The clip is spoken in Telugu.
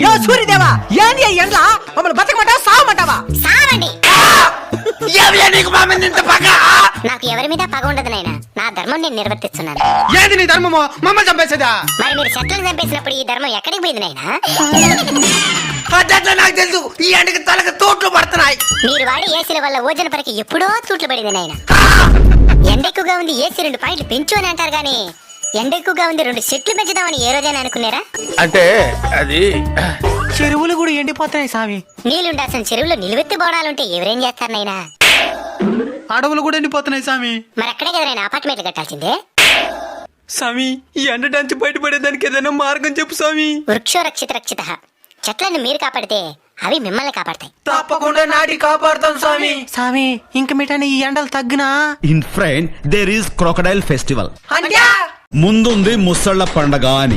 యో సూర్యదేవా ఏంది ఎండ్ల మమ్మల్ని బతకమంటావా సావమంటావా? సావండి. నీకు మా మీద ఇంత పగ? నాకు ఎవరి మీద పగ ఉండదు నాయనా, నా ధర్మం నేను నిర్వర్తిస్తున్నాను. ఏది నీ ధర్మమో? మమ్మల్ని చంపేసేదా? మరి మీరు చెట్లను చంపేసినప్పుడు ఈ ధర్మం ఎక్కడికి పోయింది నాయనా? అట్లా నాకు తెలుసు. ఈ ఎండకి తలకు తోట్లు పడుతున్నాయి. మీరు వాడి ఏసీల వల్ల ఓజన పరికి ఎప్పుడో తూట్లు పడింది నాయనా. ఎండ ఎక్కువగా ఉంది, ఏసీ 2 పాయింట్లు పెంచు అని అంటారు గానీ ఎండ ఎక్కువగా ఉంది 2 చెట్లు పెంచుదామని ఏ రోజైనా అనుకున్నారా? అంటే అది చెరువులు కూడా ఎండిపోతున్నాయి సామి. నీళ్ళుండాల్సిన చెరువులో నిలువెత్తి బోడాలుంటే ఎవరేం చేస్తారు నాయనా? అడవులు కూడా ఎండిపోతున్నాయి సామి. మరి అక్కడే కదా నేను అపార్ట్మెంట్లు కట్టాల్సిందే. సామి ఈ ఎండ నుంచి బయటపడేదానికి ఏదైనా మార్గం చెప్పు సామి. వృక్షో రక్షిత రక్షిత. చెట్లను మీరు కాపాడితే అవి మిమ్మల్ని కాపాడతాయి. తప్పకుండా నాటి కాపాడుతాం సామి. సామి ఇంక మిఠాని ఈ ఎండలు తగ్గినా in front there is crocodile festival. అంటే ముందుంది ముసళ్ళ పండగ అని.